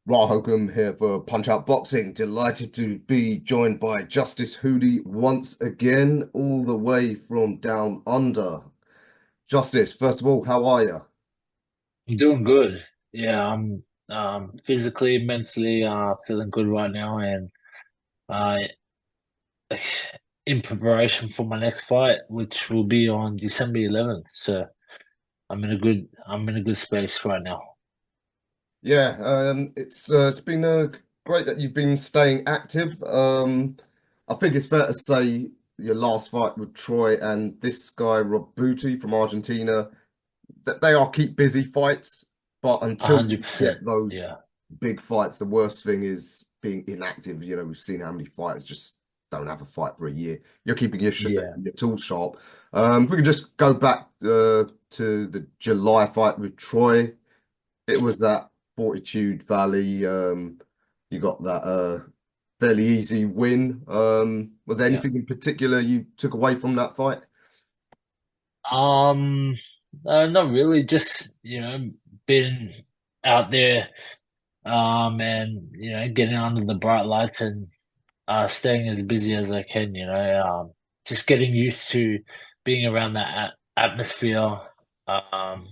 Rahogum here for Punch Out Boxing. Delighted to be joined by Justis Huni once again, all the way from down under. Justice, first of all, how are you? I'm doing good. Yeah, I'm physically, mentally feeling good right now and uh in preparation for my next fight, which will be on December 11th. So I'm in a good space right now. Yeah, it's been great that you've been staying active. I think it's fair to say your last fight with Troy and this guy Rob Booty from Argentina, that they are keep busy fights, but until you get 100%. those Yeah. big fights, the worst thing is being inactive. You know, we've seen how many fighters just don't have a fight for a year. You're keeping Yeah. your tools sharp. If we can just go back to the July fight with Troy, it was that Fortitude Valley. You got that fairly easy win. Was there Yeah. anything in particular you took away from that fight? Um Not really, just being out there and getting under the bright lights and staying as busy as I can, just getting used to being around that atmosphere, and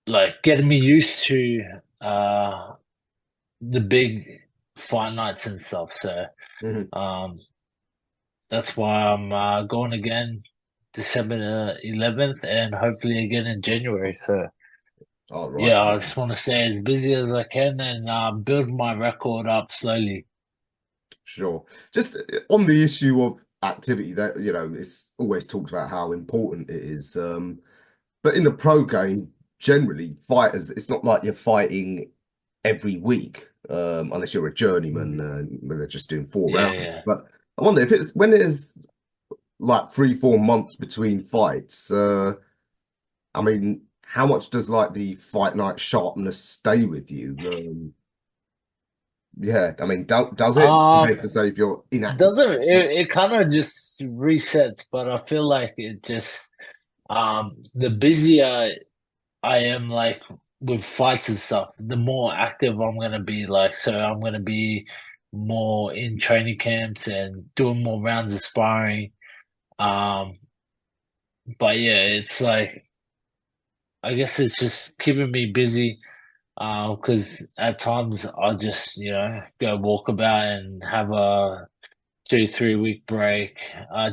like getting me used to the big fight nights and stuff. So Mhm. um, that's why I'm going again December the 11th and hopefully again in January. So All right. yeah, I just want to stay as busy as I can and build my record up slowly. Sure. Just on the issue of activity, that it's always talked about how important it is. But in the pro game, generally, fighters, it's not like you're fighting every week, unless you're a journeyman, where they're just doing four Yeah, rounds. yeah. But I wonder if it's when there's like 3, 4 months between fights. I mean, how much does like the fight night sharpness stay with you? Yeah, I mean, does it Um, compared to say if you're inactive? doesn't it kind of just resets, but I feel like it just the busier I am like with fights and stuff, the more active I'm gonna be. Like, so I'm gonna be more in training camps and doing more rounds of sparring. Um, but yeah, it's like I guess it's just keeping me busy. Because at times I'll just go walkabout and have a 2, 3 week break,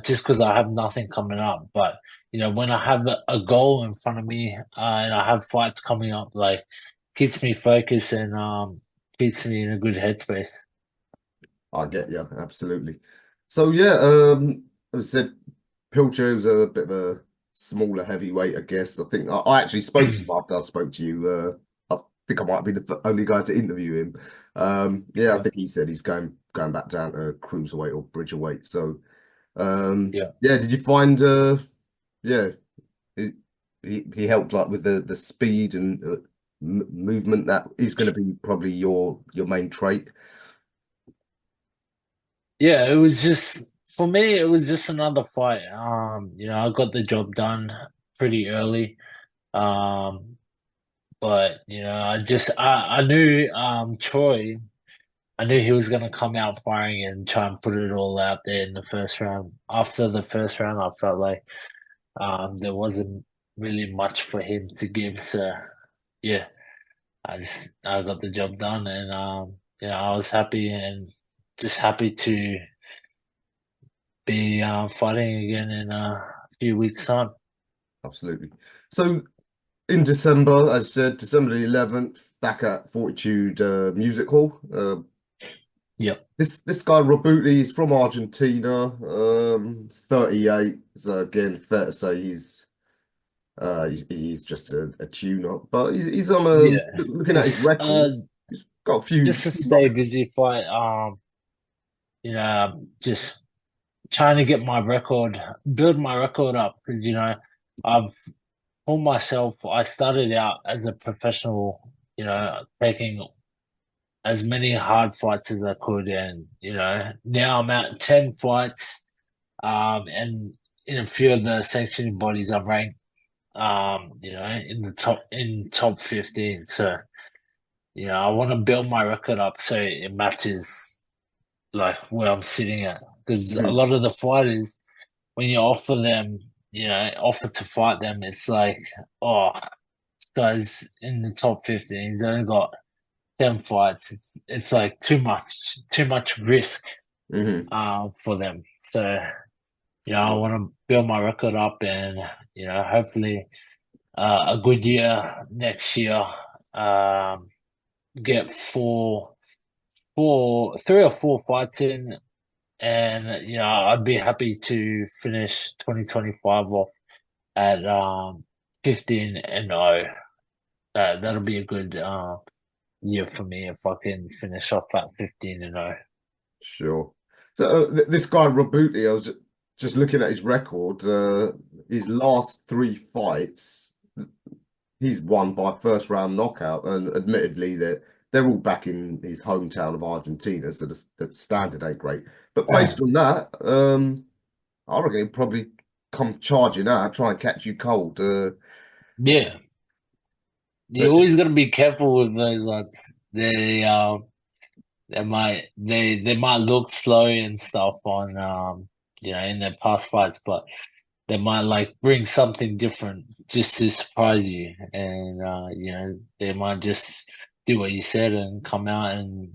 just because I have nothing coming up. But when I have a goal in front of me, and I have fights coming up, like keeps me focused and keeps me in a good headspace. I get you, absolutely. So yeah, as I said, Pilcher was a bit of a smaller heavyweight, I guess. I think I actually spoke to him after I spoke to you. I think I might be the only guy to interview him. Yeah, I Yeah, think he said he's going back down to cruiserweight or bridgerweight. So yeah. yeah, did you find yeah he, he helped like with the speed and movement that is going to be probably your main trait. Yeah, it was just for me, it was just another fight. I got the job done pretty early. Um, but I knew Troy. I knew he was going to come out firing and try and put it all out there in the first round. After the first round, I felt like there wasn't really much for him to give. So yeah, I got the job done, and I was happy and just happy to be fighting again in a few weeks' time. Absolutely. So in December, as I said, December the 11th, back at Fortitude Music Hall. Yep. This guy Robuti, he's from Argentina, 38. So again, fair to say he's just a tune-up, but he's on a Yeah. looking at his Just record. He's got a just to stay busy, fight. Just trying to get my record, build my record up because I've for myself. I started out as a professional, taking as many hard fights as I could, and now I'm at 10 fights, and in a few of the sanctioning bodies I've ranked. in the top 15. So, I want to build my record up so it matches like where I'm sitting at. Because a Mhm. lot of the fighters, when you offer them, offer to fight them, it's like, oh, this guy's in the top 15. He's only got 10 fights. It's like too much risk Mhm. for them. So, I Sure. want to build my record up and, hopefully a good year next year. Um, get three or four fights in, and I'd be happy to finish 2025 off at 15-0. That'll be a good year for me if I can finish off at 15-0. Sure. So this guy Robuti, I was just looking at his record. His last three fights, he's won by first round knockout, and admittedly they're all back in his hometown of Argentina, so the standard ain't great. But based on that, I reckon he'll probably come charging out, try and catch you cold. Yeah, you But always got to be careful with those lads. They might look slow and stuff on in their past fights, but they might like bring something different just to surprise you, and they might just do what you said and come out and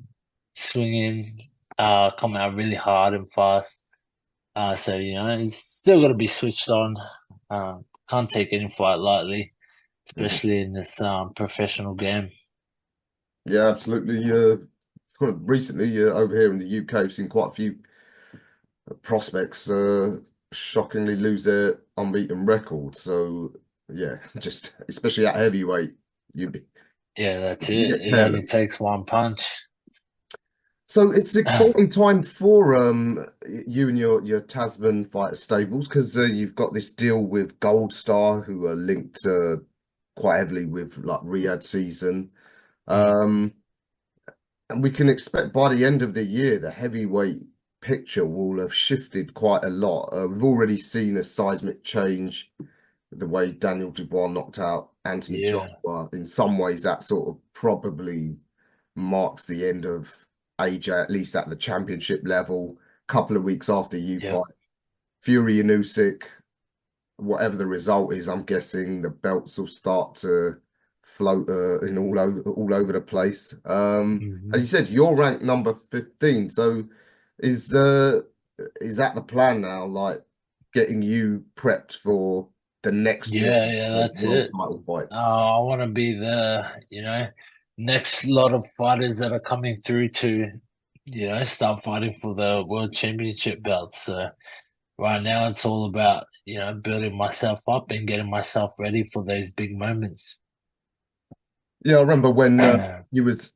swing in, come out really hard and fast. So it's still got to be switched on. Uh, can't take any fight lightly, mhm. especially in this professional game. Yeah, absolutely. Recently, over here in the UK, I've seen quite a few prospects shockingly lose their unbeaten record. So yeah, just especially at heavyweight, you Yeah, that's you it. get It only careless. takes one punch. So it's an exciting time for you and your Tasman fighter stables because you've got this deal with Goldstar who are linked quite heavily with like Riyadh season. Mm, Um, And we can expect by the end of the year, the heavyweight picture will have shifted quite a lot. We've already seen a seismic change the way Daniel Dubois knocked out Anthony yeah, Joshua. In some ways, that sort of probably marks the end of AJ, at least at the championship level. A couple of weeks after you yeah. fight Fury and Usyk, whatever the result is, I'm guessing the belts will start to float in all over the place. As you Hmm. said, you're ranked number 15. So is is that the plan now? Like getting you prepped for the next Yeah, generation yeah, of that's world it. title fights? I want to be the, next lot of fighters that are coming through to, start fighting for the world championship belts. So right now it's all about, building myself up and getting myself ready for those big moments. Yeah, I remember when you was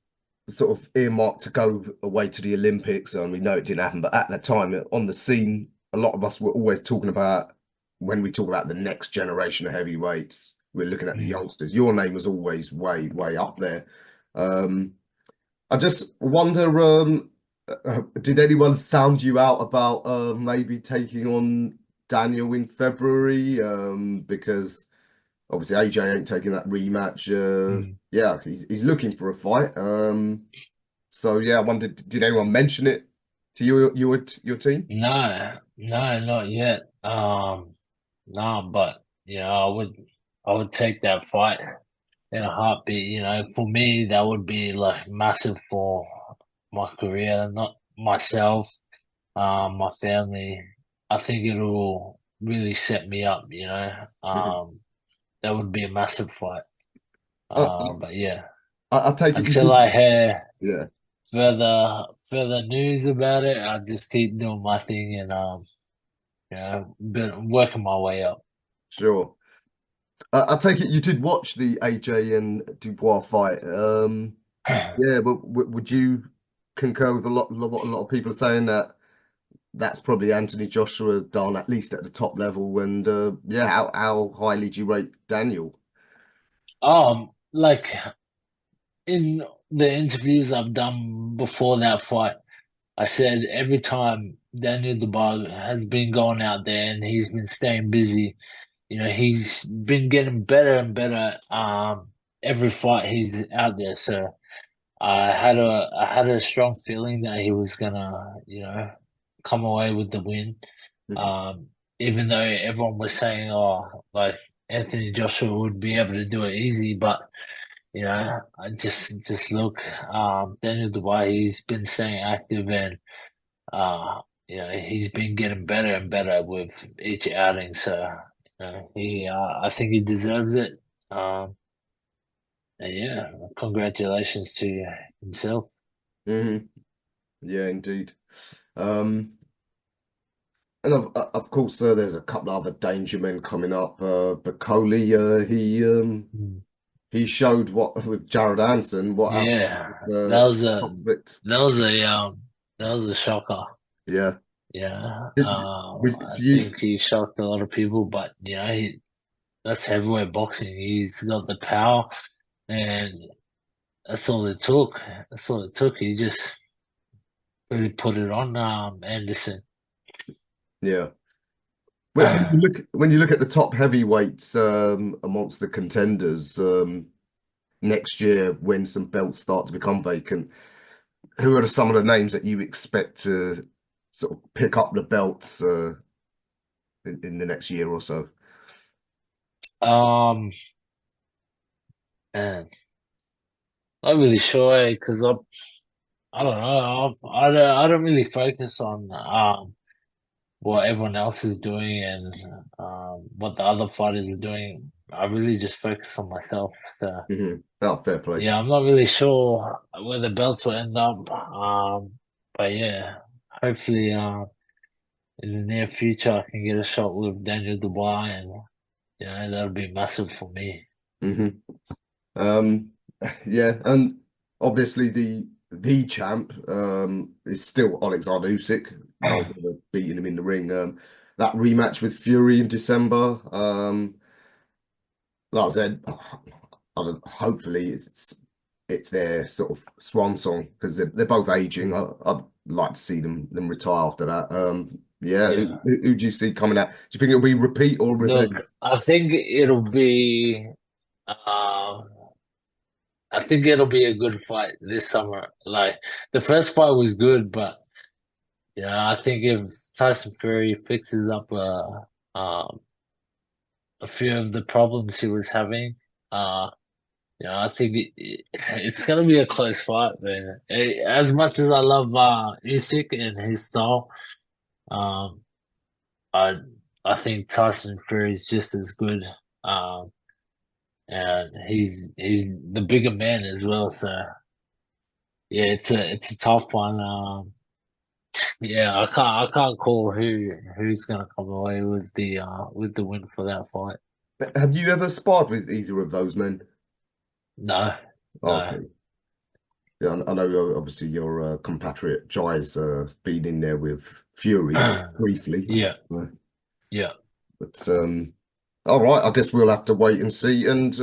sort of earmarked to go away to the Olympics, and we know it didn't happen. But at that time, on the scene, a lot of us were always talking about when we talk about the next generation of heavyweights, we're looking at the Mm. youngsters. Your name was always way, way up there. Um, I just wonder, did anyone sound you out about maybe taking on Daniel in February? Because obviously, AJ ain't taking that rematch. Mm. Yeah, he's looking for a fight. So yeah, I wondered, did anyone mention it to your team? No, no, not yet. No, but I would take that fight in a heartbeat. For me, that would be like massive for my career, not myself, my family. I think it'll really set me up. Mhm. That would be a massive fight. I, But yeah, I take it you until did. I hear Yeah, further news about it, I just keep doing my thing and been working my way up. sure. I take it you did watch the AJ and Dubois fight. Yeah, but would you concur with a lot of people saying that that's probably Anthony Joshua done at least at the top level? And yeah, how highly do you rate Daniel? Like in the interviews I've done before that fight, I said every time Daniel Dubois has been going out there and he's been staying busy, he's been getting better and better every fight he's out there. So I had a strong feeling that he was gonna, come away with the win. Mhm. Um, Even though everyone was saying, oh, like Anthony Joshua would be able to do it easy, but I just look, Daniel Dubois, he's been staying active and he's been getting better and better with each outing. So, I think he deserves it. Um, and yeah, congratulations to himself. Mhm. Yeah, indeed. Um, and of course, there's a couple of other danger men coming up. But Coley, Mm. he showed what with Jared Anson what happened Yeah, with that was top a split. that was a that was a shocker. Yeah. Yeah, So I you, think he shocked a lot of people, but that's heavyweight boxing. He's got the power, and that's all it took. That's all it took. He just really put it on Anderson. yeah. When you look at the top heavyweights amongst the contenders next year when some belts start to become vacant, who are some of the names that you expect to sort of pick up the belts in the next year or so? Um, Man, not really sure because I don't know. I don't really focus on what everyone else is doing and what the other fighters are doing. I really just focus on myself. So, Oh, fair play. yeah, I'm not really sure where the belts will end up. But yeah, hopefully, in the near future, I can get a shot with Daniel Dubois, and that'll be massive for me. hmm Um, yeah, and obviously the champ is still Alexander Usyk. No one's ever beaten him in the ring. That rematch with Fury in December. Like I said, hopefully it's their sort of swan song because they're both aging. I'd like to see them retire after that. Yeah, Yeah. who do you see coming out? Do you think it'll be repeat or Look, revenge? uh, I think it'll be a good fight this summer. Like the first fight was good, but I think if Tyson Fury fixes up a few of the problems he was having, uh, I think it's gonna be a close fight, man. As much as I love Usyk and his style, um, I I think Tyson Fury is just as good. Um, and he's the bigger man as well. So yeah, it's a tough one. Yeah, I can't call who's gonna come away with the win for that fight. Have you ever sparred with either of those men? No, no. Okay. Yeah, I know obviously your compatriot Jai's been in there with Fury briefly. Yeah, Uh, yeah, But all right, I guess we'll have to wait and see and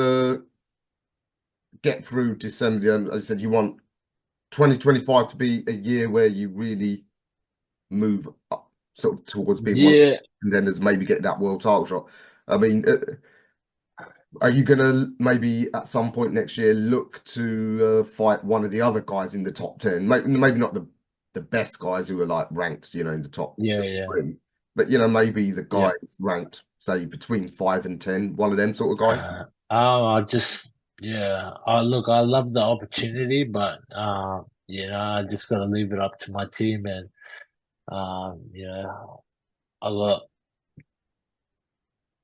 get through December. As I said, you want 2025 to be a year where you really move up, sort of towards being one of yeah, the contenders, maybe get that world title shot. I mean, are you gonna maybe at some point next year look to fight one of the other guys in the top 10? Maybe not the best guys who are like ranked, in the top yeah, two yeah. or three, but maybe the Yeah. guys ranked, say, between 5 and 10, one of them sort of guys. I just yeah. Look, I love the opportunity, but I just gotta leave it up to my team and I got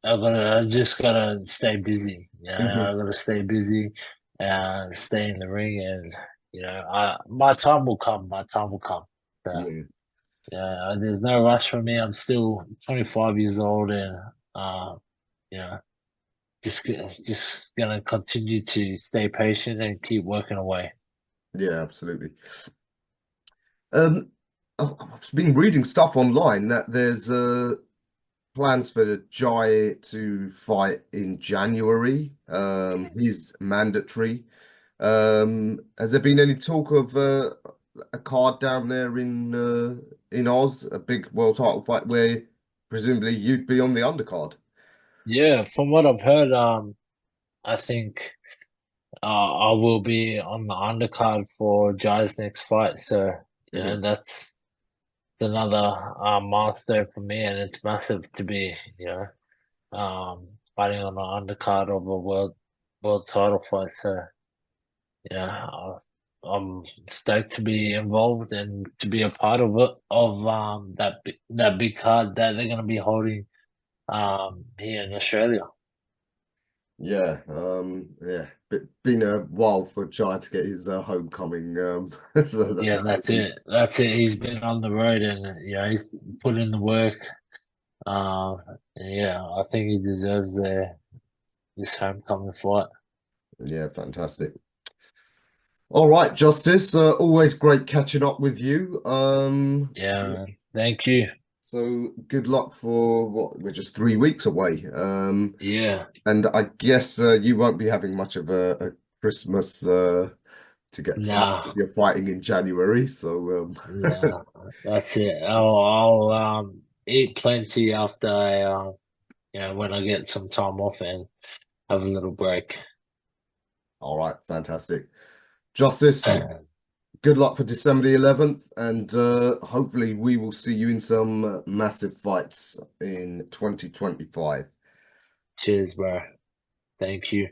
I just gotta stay busy. Hmm I gotta stay busy and stay in the ring and my time will come. My time will come. So, Yeah, yeah, there's no rush for me. I'm still 25 years old and you know, just gonna continue to stay patient and keep working away. yeah, absolutely. Um, I've been reading stuff online that there's plans for the Jai to fight in January. He's mandatory. Has there been any talk of a card down there in Oz, a big world title fight where presumably you'd be on the undercard? Yeah, from what I've heard, I think I will be on the undercard for Jai's next fight. So, Mhm. that's another milestone for me, and it's massive to be, fighting on the undercard of a world title fight. So, I'm stoked to be involved and to be a part of it, of that big card that they're going to be holding here in Australia. Yeah, yeah. Been a while for Jai to get his homecoming. So Yeah, that'll that's be it. That's it. He's been on the road and he's put in the work. Uh, yeah, I think he deserves this homecoming fight. yeah, fantastic. All right, Justice. Always great catching up with you. Yeah, man. Thank you. So good luck for what we're just 3 weeks away. Yeah, And I guess you won't be having much of a Christmas to get fight if nah, you're fighting in January. So nah, that's it. I'll eat plenty after when I get some time off and have a little break. all right, fantastic. Justice, good luck for December the 11th, and hopefully we will see you in some massive fights in 2025. Cheers, bro. Thank you.